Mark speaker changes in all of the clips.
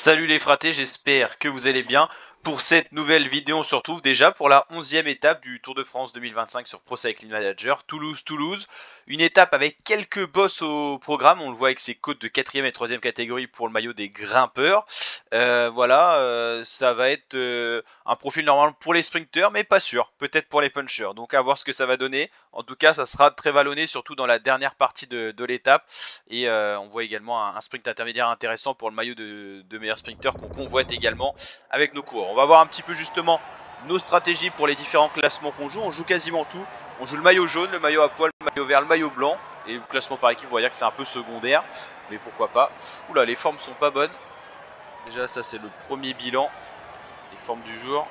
Speaker 1: Salut les fratés, j'espère que vous allez bien. Pour cette nouvelle vidéo, on se retrouve déjà pour la 11e étape du Tour de France 2025 sur Pro Cycling Manager, Toulouse. Une étape avec quelques bosses au programme, on le voit avec ses côtes de 4e et 3e catégorie pour le maillot des grimpeurs. Ça va être un profil normal pour les sprinters, mais pas sûr, peut-être pour les punchers. Donc à voir ce que ça va donner. En tout cas, ça sera très vallonné, surtout dans la dernière partie de l'étape. Et on voit également un sprint intermédiaire intéressant pour le maillot de meilleur sprinter qu'on convoite également avec nos coureurs. On va voir un petit peu justement nos stratégies pour les différents classements qu'on joue. On joue quasiment tout. On joue le maillot jaune, le maillot à poil, le maillot vert, le maillot blanc. Et le classement par équipe, on va dire que c'est un peu secondaire. Mais pourquoi pas. Oula, les formes sont pas bonnes. Déjà, ça c'est le premier bilan. Les formes du jour.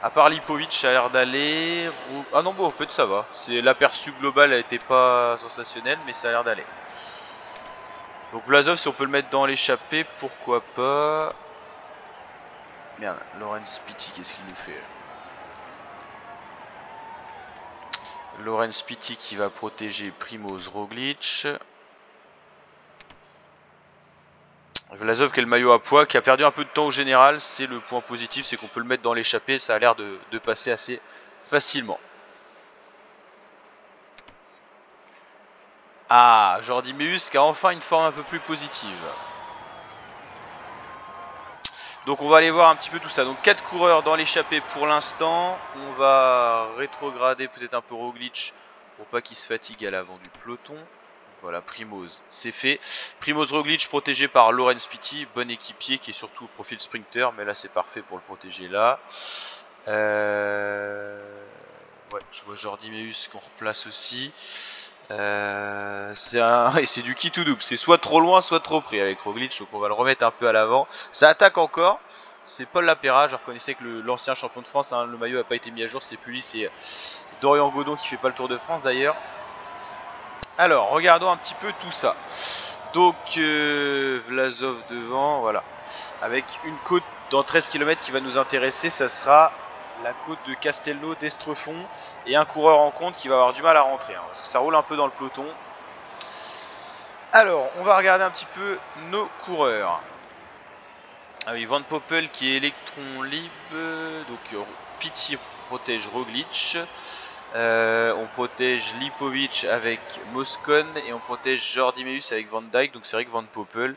Speaker 1: À part Lipovic, ça a l'air d'aller. Ah non, bon, en fait, ça va. L'aperçu global n'était pas sensationnel, mais ça a l'air d'aller. Donc Vlasov, si on peut le mettre dans l'échappée, pourquoi pas. Merde, Lorenz Pitti, qu'est-ce qu'il nous fait? Lorenz Pitti qui va protéger Primoz Roglic. Vlasov qui est le maillot à poids, qui a perdu un peu de temps au général. C'est le point positif, c'est qu'on peut le mettre dans l'échappée. Ça a l'air de passer assez facilement. Ah, Jordi Meus qui a enfin une forme un peu plus positive. Donc on va aller voir un petit peu tout ça. Donc 4 coureurs dans l'échappée pour l'instant. On va rétrograder peut-être un peu Roglic pour pas qu'il se fatigue à l'avant du peloton. Voilà, Primoz, c'est fait. Primoz Roglic protégé par Lorenz Pitti, bon équipier qui est surtout au profil sprinter, mais là c'est parfait pour le protéger là. Ouais, je vois Jordi Meus qu'on replace aussi. C'est du qui tout double, c'est soit trop loin soit trop près avec Roglic, donc on va le remettre un peu à l'avant. Ça attaque encore, c'est Paul Lapéra, je reconnaissais que l'ancien champion de France, hein, le maillot n'a pas été mis à jour, c'est plus lui, c'est Dorian Godon qui fait pas le Tour de France d'ailleurs. Alors regardons un petit peu tout ça. Donc Vlasov devant, voilà, avec une côte dans 13 km qui va nous intéresser, ça sera la côte de Castelnau d'Estrefond et un coureur en compte qui va avoir du mal à rentrer, hein, parce que ça roule un peu dans le peloton. Alors, on va regarder un petit peu nos coureurs. Ah oui, Van Poppel qui est électron libre, donc Pitti protège Roglic. On protège Lipovic avec Moscon et on protège Jordi Meus avec Van Dijk. Donc c'est vrai que Van Poppel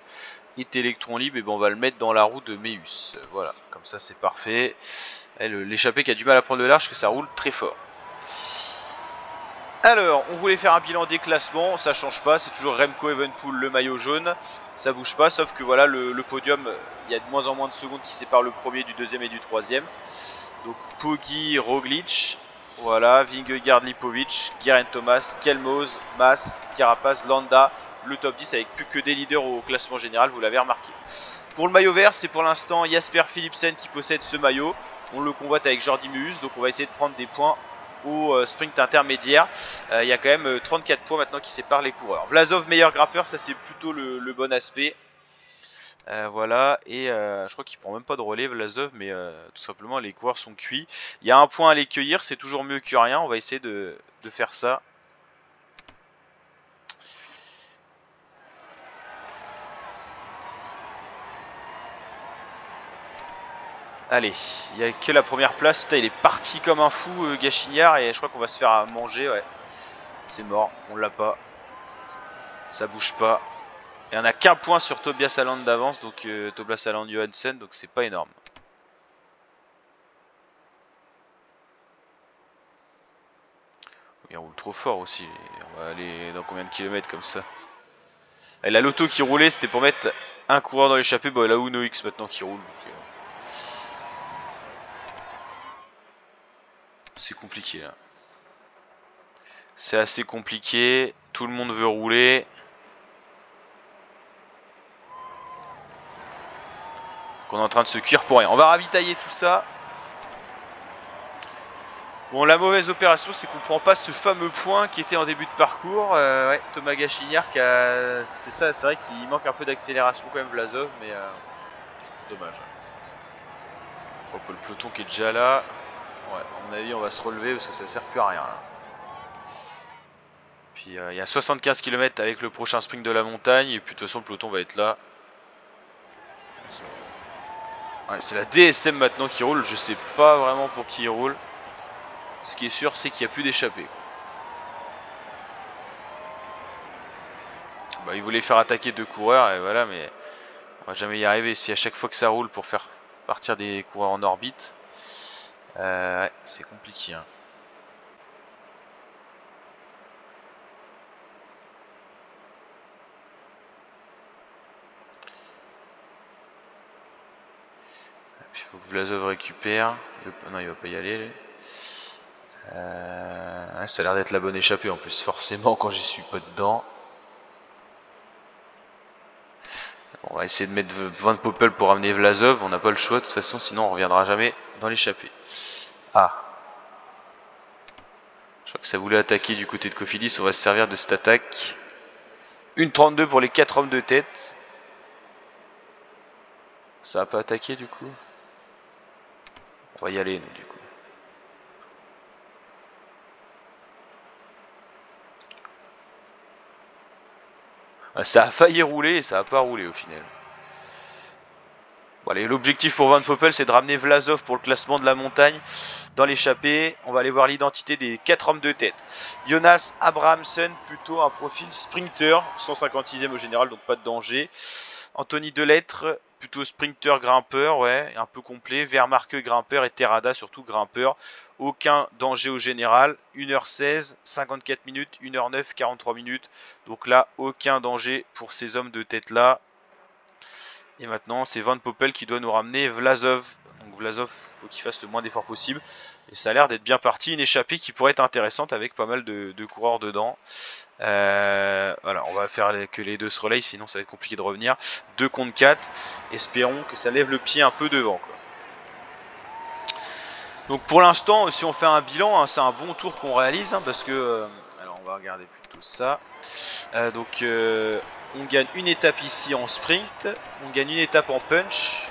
Speaker 1: est électron libre et ben on va le mettre dans la roue de Meus. Voilà, comme ça c'est parfait. L'échappée qui a du mal à prendre de large parce que ça roule très fort. Alors, on voulait faire un bilan des classements, ça change pas, c'est toujours Remco Evenepoel le maillot jaune, ça bouge pas, sauf que voilà le podium, il y a de moins en moins de secondes qui séparent le premier du deuxième et du troisième. Donc Poggi, Roglic, voilà, Vingegaard, Lipovic, Geraint Thomas, Kelmoz, Mas, Carapaz, Landa, le top 10 avec plus que des leaders au classement général, vous l'avez remarqué. Pour le maillot vert, c'est pour l'instant Jasper Philipsen qui possède ce maillot, on le convoite avec Jordi Meus, donc on va essayer de prendre des points au sprint intermédiaire. Il y a quand même 34 points maintenant qui séparent les coureurs. Vlasov meilleur grimpeur, ça c'est plutôt le bon aspect. Voilà, et je crois qu'il prend même pas de relais Vlasov, mais tout simplement les coureurs sont cuits. Il y a un point à les cueillir, c'est toujours mieux que rien, on va essayer de faire ça. Allez, il n'y a que la première place. Putain, il est parti comme un fou, Gachignard, et je crois qu'on va se faire manger. Ouais, c'est mort, on l'a pas. Ça bouge pas. Et on a qu'un point sur Tobias Aland d'avance, donc Tobias Aland Johansen, donc c'est pas énorme. Il roule trop fort aussi. On va aller dans combien de kilomètres comme ça? Et la loto qui roulait, c'était pour mettre un coureur dans l'échappée. Bon, la Uno X maintenant qui roule. C'est compliqué là. C'est assez compliqué. Tout le monde veut rouler. Donc on est en train de se cuire pour rien. On va ravitailler tout ça. Bon, la mauvaise opération, c'est qu'on prend pas ce fameux point qui était en début de parcours. Ouais, Thomas Gachignard, c'est ça, c'est vrai qu'il manque un peu d'accélération quand même, Vlasov, mais dommage. Je crois que le peloton qui est déjà là, ouais, à mon avis, on va se relever parce que ça sert plus à rien. Là. Puis il y a 75 km avec le prochain sprint de la montagne, et puis de toute façon, le peloton va être là. Ouais, c'est la DSM maintenant qui roule. Je sais pas vraiment pour qui il roule. Ce qui est sûr, c'est qu'il n'y a plus d'échappée. Bah, il voulait faire attaquer 2 coureurs et voilà, mais on va jamais y arriver. Si à chaque fois que ça roule pour faire partir des coureurs en orbite, ouais, c'est compliqué. Hein. Il faut que Vlasov récupère. Non, il va pas y aller. Ça a l'air d'être la bonne échappée en plus, forcément, quand j'y suis pas dedans. On va essayer de mettre 20 de Popel pour amener Vlasov. On n'a pas le choix, de toute façon, sinon on reviendra jamais dans l'échappée. Ah. Je crois que ça voulait attaquer du côté de Cofidis. On va se servir de cette attaque. 1,32 pour les 4 hommes de tête. Ça va pas attaquer du coup. On va y aller nous du coup. Ça a failli rouler et ça a pas roulé au final. Bon, allez, l'objectif pour Van Poppel, c'est de ramener Vlasov pour le classement de la montagne dans l'échappée. On va aller voir l'identité des 4 hommes de tête. Jonas Abrahamsen, plutôt un profil sprinter, 156e au général, donc pas de danger. Anthony Delettre, plutôt sprinter grimpeur, ouais, un peu complet. Vermarque grimpeur et Terrada surtout grimpeur. Aucun danger au général. 1h16, 54 minutes, 1h09, 43 minutes. Donc là, aucun danger pour ces hommes de tête là. Et maintenant, c'est Van Poppel qui doit nous ramener Vlasov. Donc Vlasov, il faut qu'il fasse le moins d'efforts possible. Et ça a l'air d'être bien parti. Une échappée qui pourrait être intéressante avec pas mal de coureurs dedans. Voilà, on va faire que les deux se relayent, sinon ça va être compliqué de revenir. 2 contre 4. Espérons que ça lève le pied un peu devant, quoi. Donc pour l'instant, si on fait un bilan, hein, c'est un bon tour qu'on réalise. Hein, parce que... alors on va regarder plutôt ça. On gagne une étape ici en sprint, on gagne une étape en punch,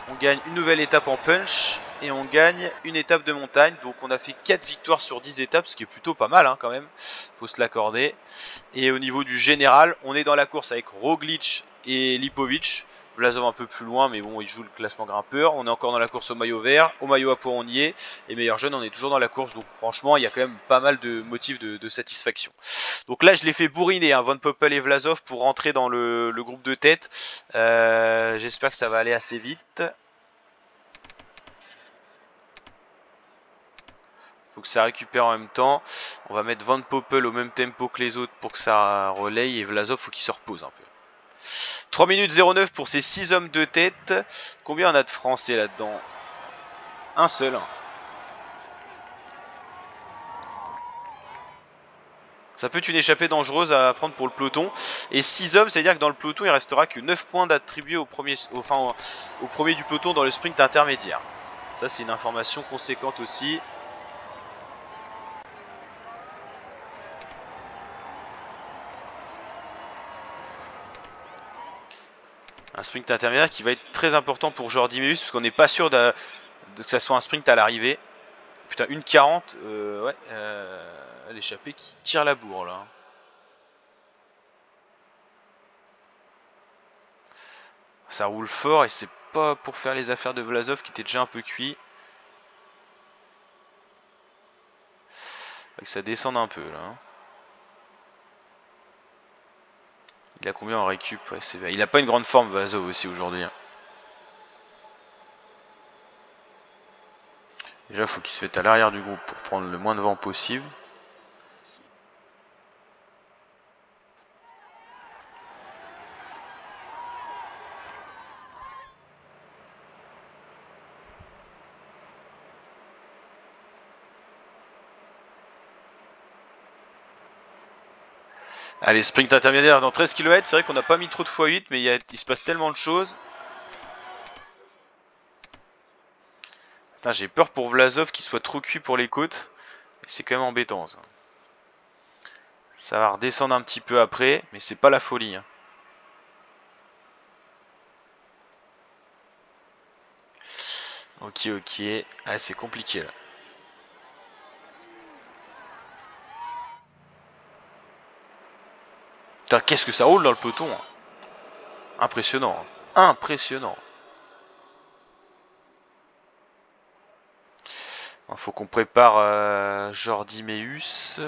Speaker 1: on gagne une nouvelle étape en punch et on gagne une étape de montagne. Donc on a fait 4 victoires sur 10 étapes, ce qui est plutôt pas mal hein, quand même, faut se l'accorder. Et au niveau du général, on est dans la course avec Roglic et Lipovic. Vlasov un peu plus loin, mais bon, il joue le classement grimpeur. On est encore dans la course au maillot vert, au maillot à pois on y est. Et meilleur jeune, on est toujours dans la course. Donc franchement, il y a quand même pas mal de motifs de satisfaction. Donc là, je l'ai fait bourriner, hein, Van Poppel et Vlasov, pour rentrer dans le groupe de tête. J'espère que ça va aller assez vite. Faut que ça récupère en même temps. On va mettre Van Poppel au même tempo que les autres pour que ça relaye. Et Vlasov, faut qu'il se repose un peu. 3 minutes 09 pour ces 6 hommes de tête. Combien on a de Français là-dedans? Un seul. Ça peut être une échappée dangereuse à prendre pour le peloton. Et 6 hommes, c'est-à-dire que dans le peloton, il restera que 9 points d'attribuer au premier du peloton dans le sprint intermédiaire. Ça, c'est une information conséquente aussi. Un sprint intermédiaire qui va être très important pour Jordi Meus, parce qu'on n'est pas sûr que ça soit un sprint à l'arrivée. Putain, 1,40, ouais, l'échappée qui tire la bourre là. Ça roule fort et c'est pas pour faire les affaires de Vlasov qui était déjà un peu cuit. Faut que ça descende un peu là. Il a combien en récup? Ouais, il a pas une grande forme Vlasov aussi aujourd'hui. Hein. Déjà, faut qu'il se mette à l'arrière du groupe pour prendre le moins de vent possible. Allez, sprint intermédiaire dans 13 km. C'est vrai qu'on n'a pas mis trop de x8, mais il se passe tellement de choses. J'ai peur pour Vlasov qu'il soit trop cuit pour les côtes. C'est quand même embêtant ça. Ça va redescendre un petit peu après, mais c'est pas la folie. Hein. Ok. Ah, c'est compliqué là. Putain, qu'est-ce que ça roule dans le peloton hein. Impressionnant. Hein. Impressionnant. Il faut qu'on prépare Jordi Meus.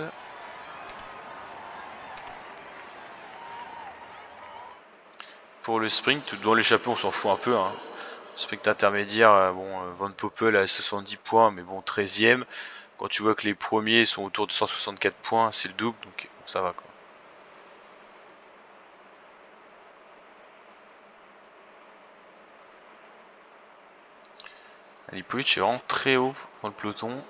Speaker 1: Pour le sprint, dans l'échappée on s'en fout un peu. Hein. Sprint intermédiaire, bon, Van Poppel à 70 points, mais bon, 13ème. Quand tu vois que les premiers sont autour de 164 points, c'est le double, donc bon, ça va quoi. Lipovic est vraiment très haut dans le peloton.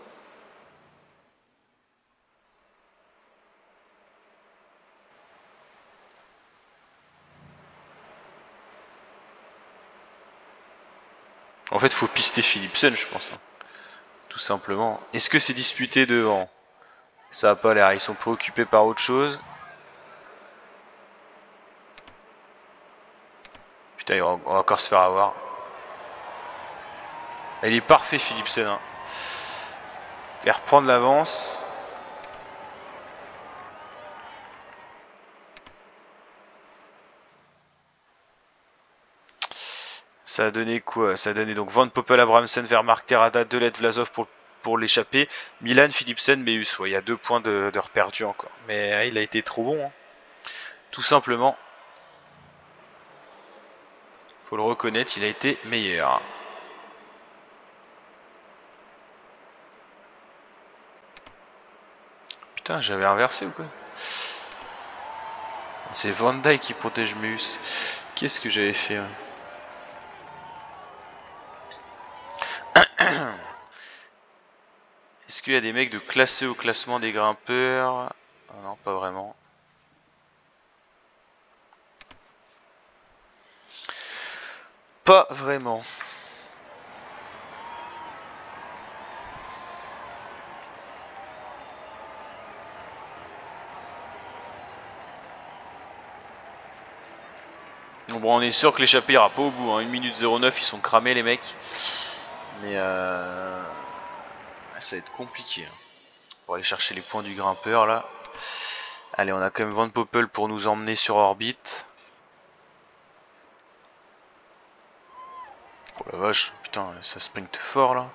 Speaker 1: En fait, faut pister Philipsen, je pense. Hein. Tout simplement. Est-ce que c'est disputé devant? Ça a pas l'air. Ils sont préoccupés par autre chose. Putain, on va encore se faire avoir. Il est parfait, Philipsen. Hein. Faire reprendre l'avance. Ça a donné quoi? Ça a donné donc Van Poppel, Abrahamsen, Vermark, Terrada, Delet, Vlasov pour l'échapper. Milan, Philipsen, Meus. Ouais, il y a 2 points de perdu encore. Mais il a été trop bon. Hein. Tout simplement. Faut le reconnaître, il a été meilleur. Putain, j'avais inversé ou quoi? C'est Van Dijk qui protège Meus. Qu'est-ce que j'avais fait? Ouais. Est-ce qu'il y a des mecs de classés au classement des grimpeurs? Oh non, pas vraiment. Pas vraiment. Bon, on est sûr que l'échappée ira pas au bout. Hein. 1 minute 09, ils sont cramés les mecs. Mais ça va être compliqué. Hein. Pour aller chercher les points du grimpeur là. Allez, on a quand même Van Poppel pour nous emmener sur orbite. Oh la vache, putain, ça sprint fort là.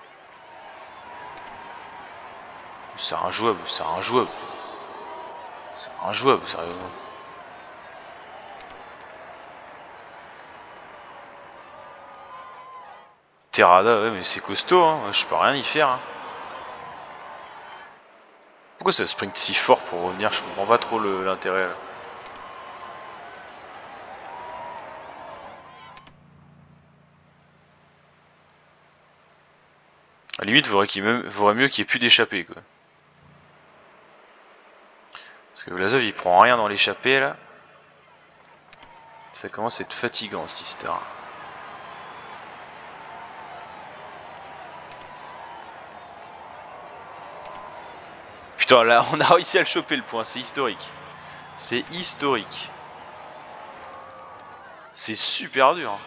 Speaker 1: C'est injouable, c'est injouable. C'est injouable, sérieusement. Terrada, ouais, mais c'est costaud, hein. Je peux rien y faire. Hein. Pourquoi ça sprint si fort pour revenir? Je comprends pas trop l'intérêt. À la limite, vaudrait mieux qu'il n'y ait plus d'échappée, quoi. Parce que Vlasov, il prend rien dans l'échappée, là. Ça commence à être fatigant, cette histoire. Putain, là, on a réussi à le choper, le point. C'est historique. C'est historique. C'est super dur. Hein.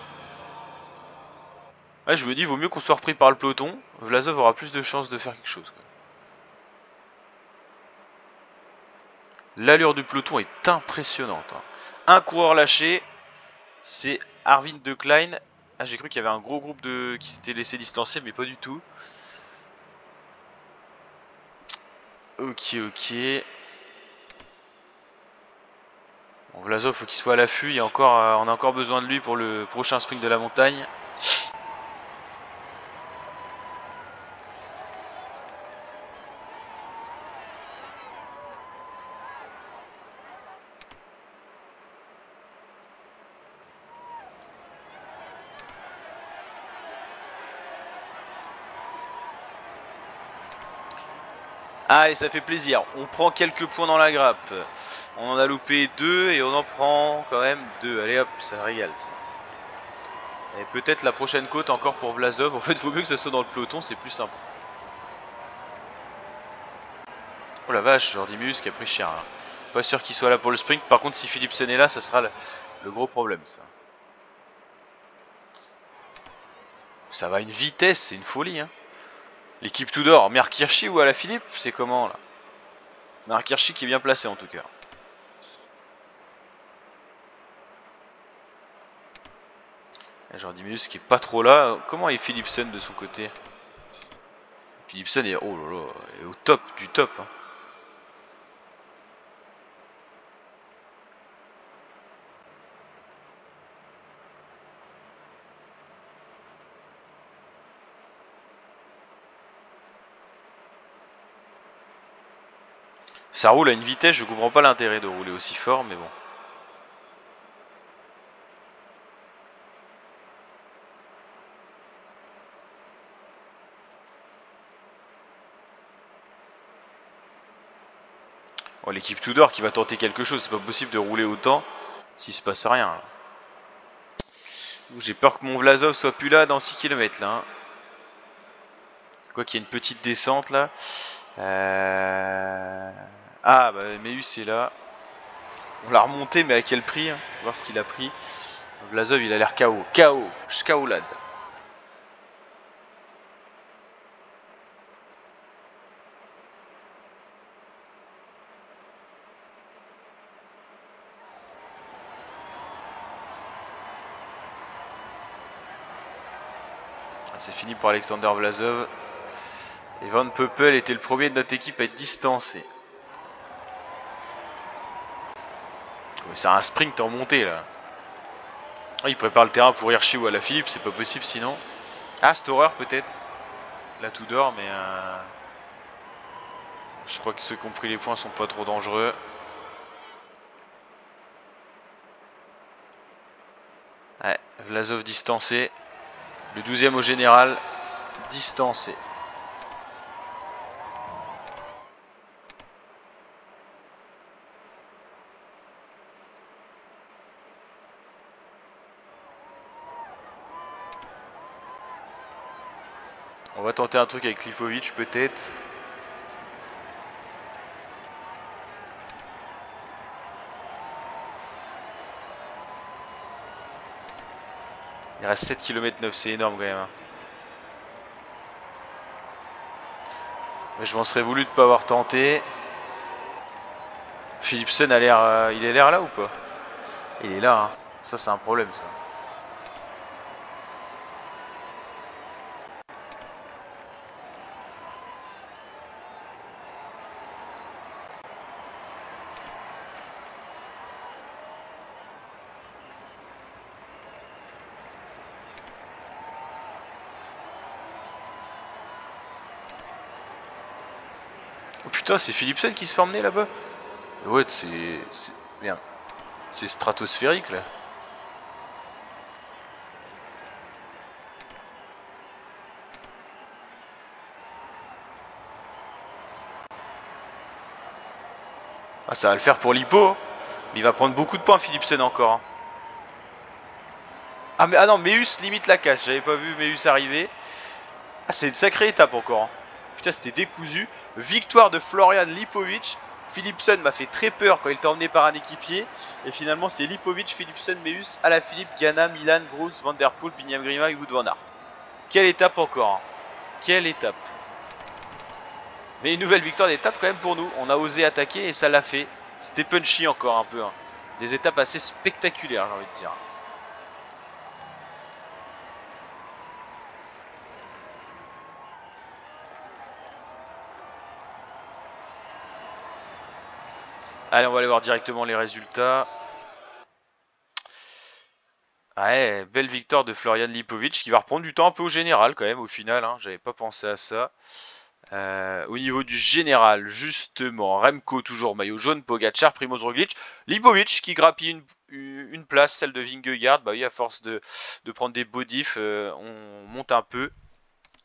Speaker 1: Ouais, je me dis, vaut mieux qu'on soit repris par le peloton. Vlasov aura plus de chances de faire quelque chose, quoi. L'allure du peloton est impressionnante. Hein. Un coureur lâché, c'est Arvind de Klein. Ah, j'ai cru qu'il y avait un gros groupe qui s'était laissé distancer, mais pas du tout. Ok, ok. Bon, Vlasov, faut qu'il soit à l'affût. On a encore besoin de lui pour le prochain sprint de la montagne. Allez, ça fait plaisir. On prend quelques points dans la grappe. On en a loupé 2 et on en prend quand même 2. Allez hop, ça régale ça. Et peut-être la prochaine côte encore pour Vlasov. En fait, vaut mieux que ça soit dans le peloton, c'est plus simple. Oh la vache, Jordi Meus qui a pris cher. Hein. Pas sûr qu'il soit là pour le sprint. Par contre, si Philipsen est là, ça sera le gros problème, ça. Ça va à une vitesse, c'est une folie. Hein. L'équipe tout d'or, Merck Hirschi ou Alaphilippe, c'est comment là? Merck Hirschi qui est bien placé en tout cas. Jordi Meus qui est pas trop là. Comment est Philipsen de son côté? Philipsen est, oh là là, est au top du top. Hein. Ça roule à une vitesse, je comprends pas l'intérêt de rouler aussi fort, mais bon. Oh, l'équipe Tudor qui va tenter quelque chose, c'est pas possible de rouler autant s'il se passe rien. J'ai peur que mon Vlasov soit plus là dans 6 km là. Hein. Quoi qu'il y ait une petite descente là. Ah bah Meus est là. On l'a remonté mais à quel prix hein. Voir ce qu'il a pris. Vlasov il a l'air KO. KO. Skaoulad. C'est fini pour Alexander Vlasov. Et Van Peupel était le premier de notre équipe à être distancé. C'est un sprint en montée là. Il prépare le terrain pour Hirschi ou à la Philippe, c'est pas possible sinon. Ah, Storer peut-être. La Tudor, mais je crois que ceux qui ont pris les points sont pas trop dangereux. Ouais, Vlasov distancé. Le 12e au général, distancé. On va tenter un truc avec Lipovic peut-être. Il reste 7 km 9, c'est énorme quand même. Mais je m'en serais voulu de ne pas avoir tenté. Philipsen a l'air, il a l'air là ou pas? Il est là, hein. Ça c'est un problème ça. Oh putain, c'est Philipsen qui se fait emmener là-bas. Ouais, c'est... Merde. C'est stratosphérique là. Ah, ça va le faire pour l'hippo. Mais il va prendre beaucoup de points Philipsen encore. Hein. Ah, mais, ah non, Meus limite la casse. J'avais pas vu Meus arriver. Ah, c'est une sacrée étape encore. Hein. Putain, c'était décousu. Victoire de Florian Lipovic. Philipsen m'a fait très peur quand il était emmené par un équipier. Et finalement, c'est Lipovic, Philipsen, Meus, Alaphilippe, Ganna, Milan, Gross, Van Der Poel, Binyam Grima et Wout van Aert. Quelle étape encore. Hein. Quelle étape. Mais une nouvelle victoire d'étape quand même pour nous. On a osé attaquer et ça l'a fait. C'était punchy encore un peu. Hein. Des étapes assez spectaculaires, j'ai envie de dire. Allez, on va aller voir directement les résultats. Ouais, belle victoire de Florian Lipovic qui va reprendre du temps un peu au général quand même au final. Hein. J'avais pas pensé à ça. Au niveau du général, justement, Remco toujours maillot jaune, Pogacar, Primoz Roglic, Lipovic qui grappille une place, celle de Vingegaard. Bah oui, à force de prendre des beaux diffs, on monte un peu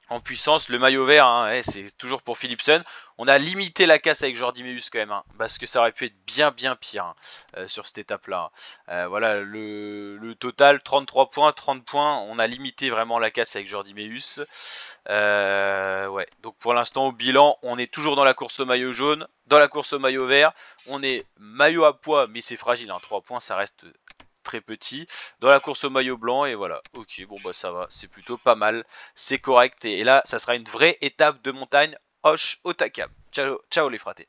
Speaker 1: en puissance. Le maillot vert, hein, ouais, c'est toujours pour Philipsen. On a limité la casse avec Jordi Meus quand même, hein, parce que ça aurait pu être bien pire hein, sur cette étape-là. Voilà, le total, 33 points, 30 points. On a limité vraiment la casse avec Jordi Meus. Ouais, donc pour l'instant au bilan, on est toujours dans la course au maillot jaune, dans la course au maillot vert. On est maillot à poids, mais c'est fragile, hein, 3 points, ça reste très petit, dans la course au maillot blanc, et voilà, ok, bon bah ça va, c'est plutôt pas mal, c'est correct, et là ça sera une vraie étape de montagne Hoche Otakam. Ciao, ciao les fratés.